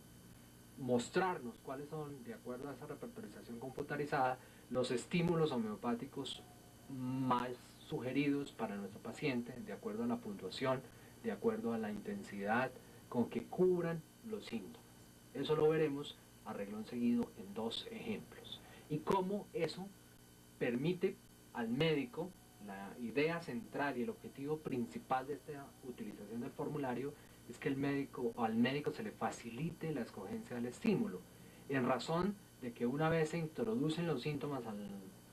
mostrarnos cuáles son, de acuerdo a esa repertorización computarizada, los estímulos homeopáticos más sugeridos para nuestro paciente, de acuerdo a la puntuación, de acuerdo a la intensidad con que cubran los síntomas. Eso lo veremos a renglón seguido en 2 ejemplos. Y cómo eso permite al médico, la idea central y el objetivo principal de esta utilización del formulario es que al médico se le facilite la escogencia del estímulo, en razón de que una vez se introducen los síntomas al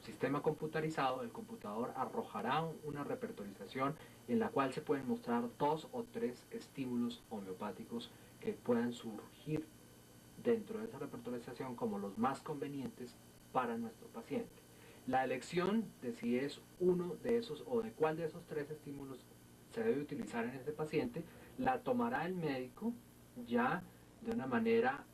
sistema computarizado, el computador arrojará una repertorización en la cual se pueden mostrar 2 o 3 estímulos homeopáticos que puedan surgir dentro de esa repertorización como los más convenientes para nuestro paciente. La elección de si es uno de esos o de cuál de esos 3 estímulos se debe utilizar en este paciente la tomará el médico ya de una manera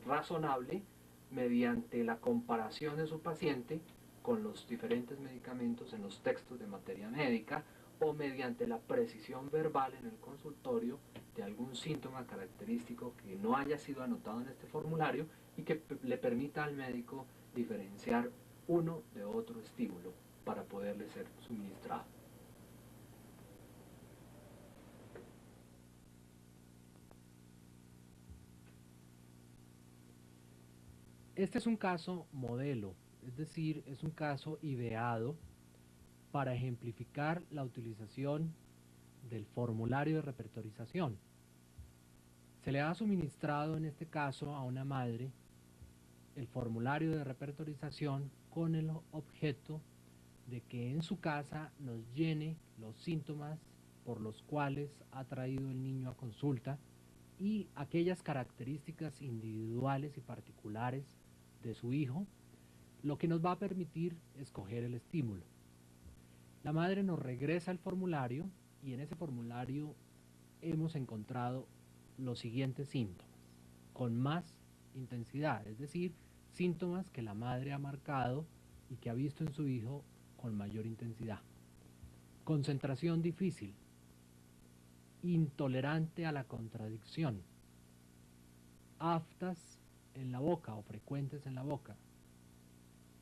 razonable mediante la comparación de su paciente con los diferentes medicamentos en los textos de materia médica o mediante la precisión verbal en el consultorio de algún síntoma característico que no haya sido anotado en este formulario y que le permita al médico diferenciar uno de otro estímulo para poderle ser suministrado. Este es un caso modelo, es decir, es un caso ideado para ejemplificar la utilización del formulario de repertorización. Se le ha suministrado en este caso a una madre el formulario de repertorización con el objeto de que en su casa nos llene los síntomas por los cuales ha traído el niño a consulta y aquellas características individuales y particulares de su hijo, lo que nos va a permitir escoger el estímulo. La madre nos regresa el formulario y en ese formulario hemos encontrado los siguientes síntomas, con más intensidad, es decir, síntomas que la madre ha marcado y que ha visto en su hijo con mayor intensidad. Concentración difícil, intolerante a la contradicción, aftas en la boca o frecuentes en la boca,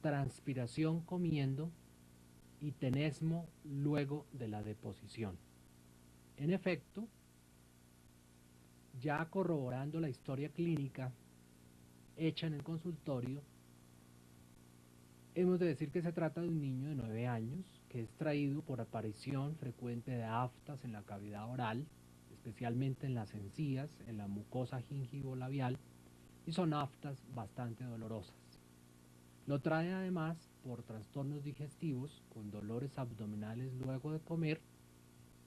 transpiración comiendo y tenesmo luego de la deposición. En efecto, ya corroborando la historia clínica hecha en el consultorio, hemos de decir que se trata de un niño de 9 años que es traído por aparición frecuente de aftas en la cavidad oral, especialmente en las encías, en la mucosa gingivolabial, y son aftas bastante dolorosas. Lo trae además por trastornos digestivos con dolores abdominales luego de comer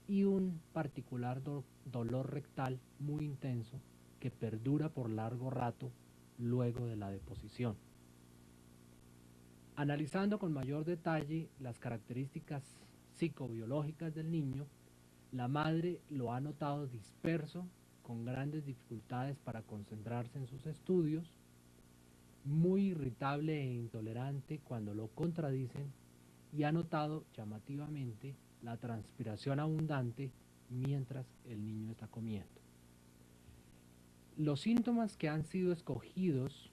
y un particular dolor rectal muy intenso que perdura por largo rato luego de la deposición. Analizando con mayor detalle las características psicobiológicas del niño, la madre lo ha notado disperso, con grandes dificultades para concentrarse en sus estudios, muy irritable e intolerante cuando lo contradicen y ha notado llamativamente la transpiración abundante mientras el niño está comiendo. Los síntomas que han sido escogidos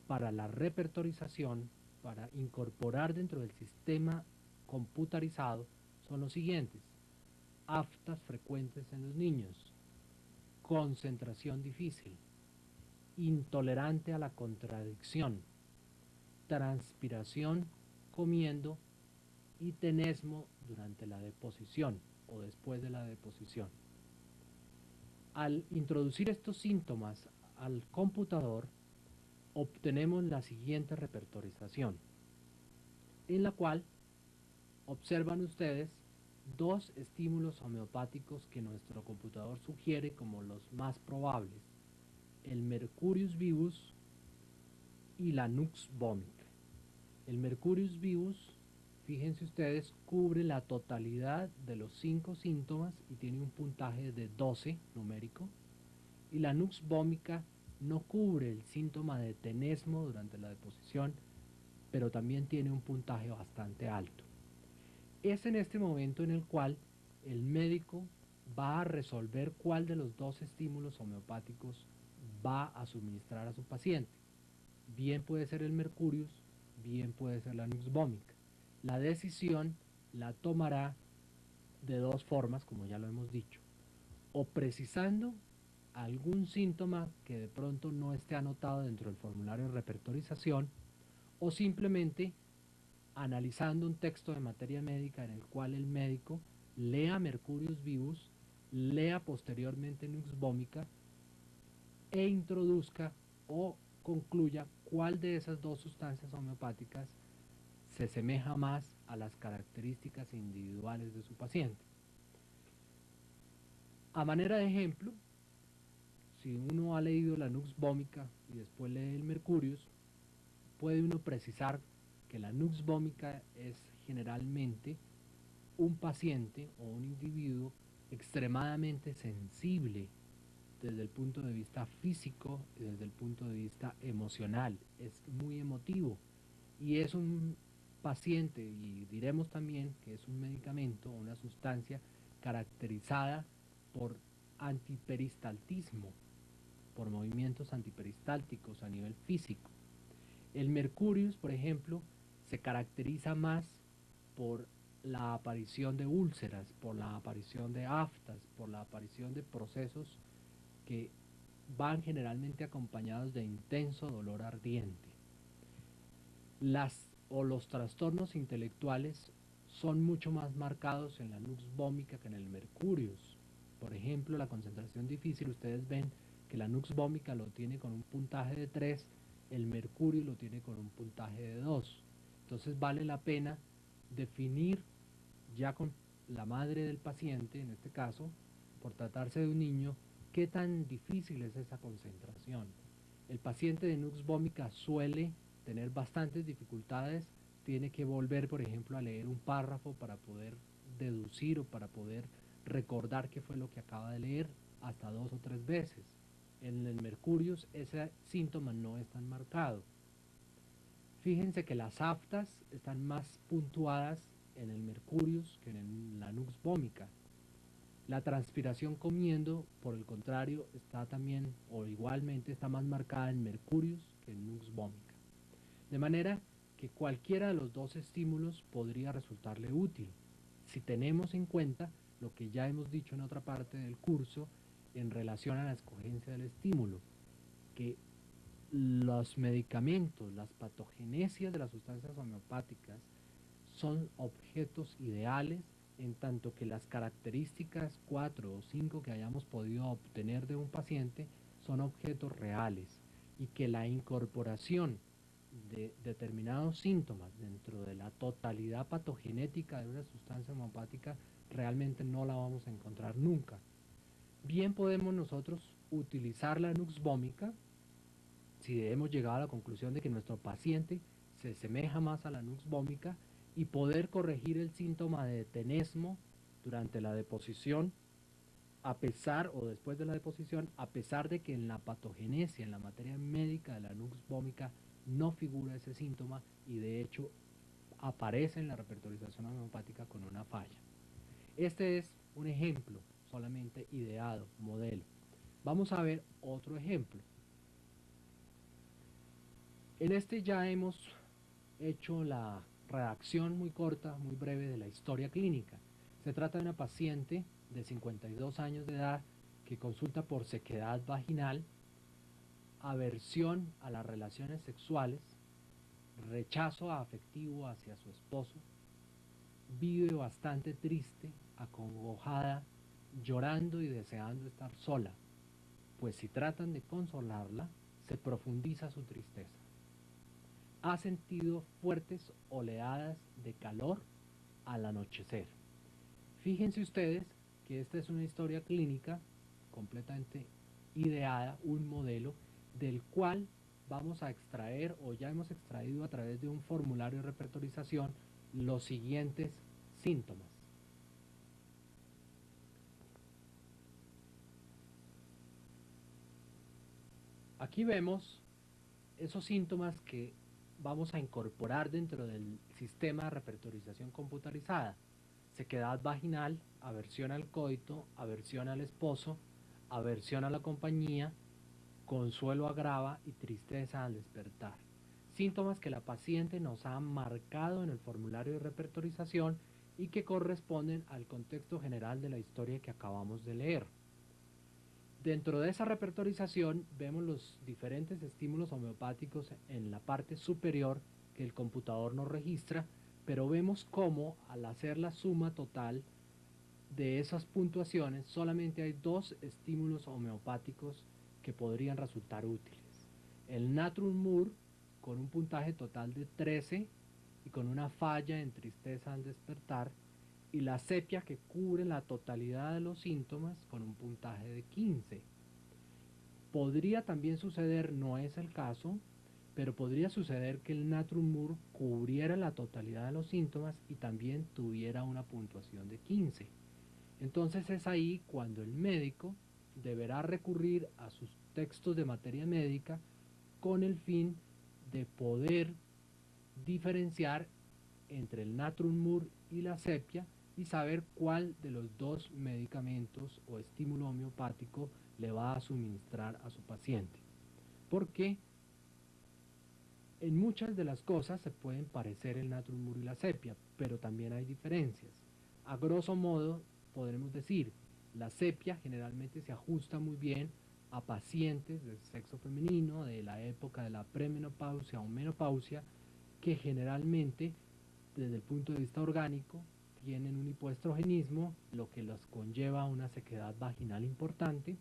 para la repertorización, para incorporar dentro del sistema computarizado, son los siguientes: aftas frecuentes en los niños, concentración difícil, intolerante a la contradicción, transpiración comiendo y tenesmo durante la deposición o después de la deposición. Al introducir estos síntomas al computador, obtenemos la siguiente repertorización, en la cual observan ustedes dos estímulos homeopáticos que nuestro computador sugiere como los más probables: el Mercurius vivus y la Nux vomica. El Mercurius vivus, fíjense ustedes, cubre la totalidad de los 5 síntomas y tiene un puntaje de 12 numérico. Y la Nux vomica no cubre el síntoma de tenesmo durante la deposición, pero también tiene un puntaje bastante alto. Es en este momento en el cual el médico va a resolver cuál de los dos estímulos homeopáticos va a suministrar a su paciente. Bien puede ser el Mercurius, bien puede ser la Nux vomica. La decisión la tomará de dos formas, como ya lo hemos dicho: o precisando algún síntoma que de pronto no esté anotado dentro del formulario de repertorización, o simplemente analizando un texto de materia médica en el cual el médico lea Mercurius vivus, lea posteriormente Nux vomica e introduzca o concluya cuál de esas dos sustancias homeopáticas se asemeja más a las características individuales de su paciente. A manera de ejemplo, si uno ha leído la Nux vomica y después lee el Mercurius, puede uno precisar que la Nux vomica es generalmente un paciente o un individuo extremadamente sensible desde el punto de vista físico y desde el punto de vista emocional. Es muy emotivo y es un paciente, y diremos también que es un medicamento o una sustancia caracterizada por antiperistaltismo, por movimientos antiperistálticos a nivel físico. El Mercurius, por ejemplo, se caracteriza más por la aparición de úlceras, por la aparición de aftas, por la aparición de procesos que van generalmente acompañados de intenso dolor ardiente. Los trastornos intelectuales son mucho más marcados en la Nux vomica que en el Mercurius. Por ejemplo, la concentración difícil, ustedes ven que la Nux vomica lo tiene con un puntaje de 3, el Mercurio lo tiene con un puntaje de 2. Entonces vale la pena definir ya con la madre del paciente, en este caso, por tratarse de un niño, qué tan difícil es esa concentración. El paciente de Nux vomica suele tener bastantes dificultades, tiene que volver, por ejemplo, a leer un párrafo para poder deducir o para poder recordar qué fue lo que acaba de leer hasta 2 o 3 veces. En el Mercurius ese síntoma no es tan marcado. Fíjense que las aftas están más puntuadas en el Mercurius que en la Nux vomica. La transpiración comiendo, por el contrario, está también o igualmente está más marcada en Mercurius que en Nux vomica. De manera que cualquiera de los dos estímulos podría resultarle útil, si tenemos en cuenta lo que ya hemos dicho en otra parte del curso en relación a la escogencia del estímulo, que los medicamentos, las patogenesias de las sustancias homeopáticas son objetos ideales, en tanto que las características 4 o 5 que hayamos podido obtener de un paciente son objetos reales, y que la incorporación de determinados síntomas dentro de la totalidad patogenética de una sustancia homeopática realmente no la vamos a encontrar nunca. Bien podemos nosotros utilizar la Nux vomica si hemos llegado a la conclusión de que nuestro paciente se asemeja más a la Nux vomica, y poder corregir el síntoma de tenesmo durante la deposición, a pesar o después de la deposición, a pesar de que en la patogenesia, en la materia médica de la Nux vomica, no figura ese síntoma y de hecho aparece en la repertorización homeopática con una falla. Este es un ejemplo solamente ideado, modelo. Vamos a ver otro ejemplo. En este ya hemos hecho la redacción muy corta, muy breve de la historia clínica. Se trata de una paciente de 52 años de edad que consulta por sequedad vaginal, aversión a las relaciones sexuales, rechazo afectivo hacia su esposo, vive bastante triste, acongojada, llorando y deseando estar sola, pues si tratan de consolarla, se profundiza su tristeza. Ha sentido fuertes oleadas de calor al anochecer. Fíjense ustedes que esta es una historia clínica completamente ideada, un modelo del cual vamos a extraer o ya hemos extraído a través de un formulario de repertorización los siguientes síntomas. Aquí vemos esos síntomas que vamos a incorporar dentro del sistema de repertorización computarizada. Sequedad vaginal, aversión al coito, aversión al esposo, aversión a la compañía, consuelo agrava y tristeza al despertar. Síntomas que la paciente nos ha marcado en el formulario de repertorización y que corresponden al contexto general de la historia que acabamos de leer. Dentro de esa repertorización vemos los diferentes estímulos homeopáticos en la parte superior que el computador nos registra, pero vemos cómo al hacer la suma total de esas puntuaciones solamente hay dos estímulos homeopáticos que podrían resultar útiles. El Natrum Mur con un puntaje total de 13 y con una falla en tristeza al despertar, y la sepia que cubre la totalidad de los síntomas con un puntaje de 15. Podría también suceder, no es el caso, pero podría suceder que el Natrum Mur cubriera la totalidad de los síntomas y también tuviera una puntuación de 15. Entonces es ahí cuando el médico deberá recurrir a sus textos de materia médica con el fin de poder diferenciar entre el Natrum Mur y la sepia y saber cuál de los dos medicamentos o estímulo homeopático le va a suministrar a su paciente. Porque en muchas de las cosas se pueden parecer el Natrum Mur y la sepia, pero también hay diferencias. A grosso modo, podremos decir, la sepia generalmente se ajusta muy bien a pacientes del sexo femenino, de la época de la premenopausia o menopausia, que generalmente, desde el punto de vista orgánico, tienen un hipoestrogenismo, lo que los conlleva a una sequedad vaginal importante.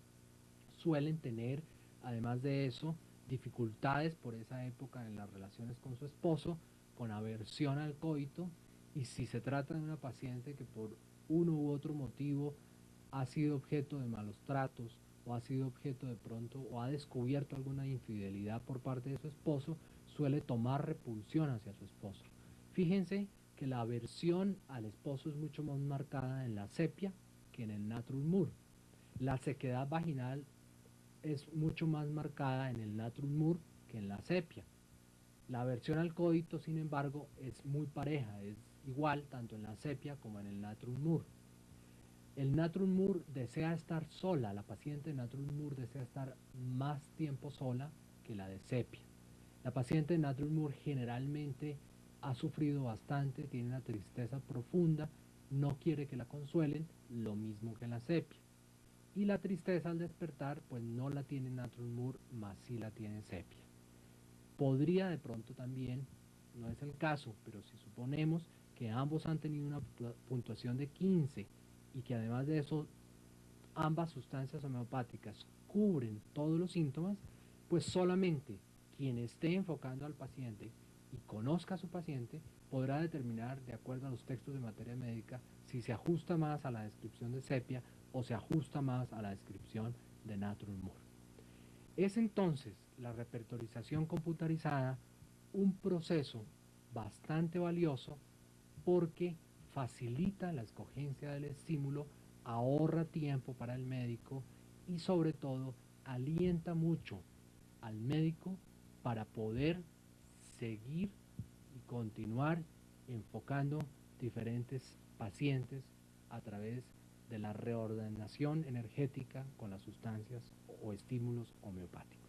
Suelen tener, además de eso, dificultades por esa época en las relaciones con su esposo, con aversión al coito, y si se trata de una paciente que por uno u otro motivo ha sido objeto de malos tratos o ha sido objeto de pronto o ha descubierto alguna infidelidad por parte de su esposo, suele tomar repulsión hacia su esposo. Fíjense que la aversión al esposo es mucho más marcada en la sepia que en el Natrum Mur. La sequedad vaginal es mucho más marcada en el Natrum Mur que en la sepia. La aversión al coito, sin embargo, es muy pareja, es igual tanto en la sepia como en el Natrum Mur. El Natrum Mur desea estar sola, la paciente de Natrum Mur desea estar más tiempo sola que la de sepia. La paciente de Natrum Mur generalmente ha sufrido bastante, tiene una tristeza profunda, no quiere que la consuelen, lo mismo que la sepia. Y la tristeza al despertar, pues no la tiene Natrum Mur, más sí la tiene sepia. Podría de pronto también, no es el caso, pero si suponemos que ambos han tenido una puntuación de 15 y que además de eso ambas sustancias homeopáticas cubren todos los síntomas, pues solamente quien esté enfocando al paciente y conozca a su paciente podrá determinar, de acuerdo a los textos de materia médica, si se ajusta más a la descripción de sepia o se ajusta más a la descripción de Natrum Mur. Es entonces la repertorización computarizada un proceso bastante valioso porque facilita la escogencia del estímulo, ahorra tiempo para el médico y sobre todo alienta mucho al médico para poder seguir y continuar enfocando diferentes pacientes a través de la reordenación energética con las sustancias o estímulos homeopáticos.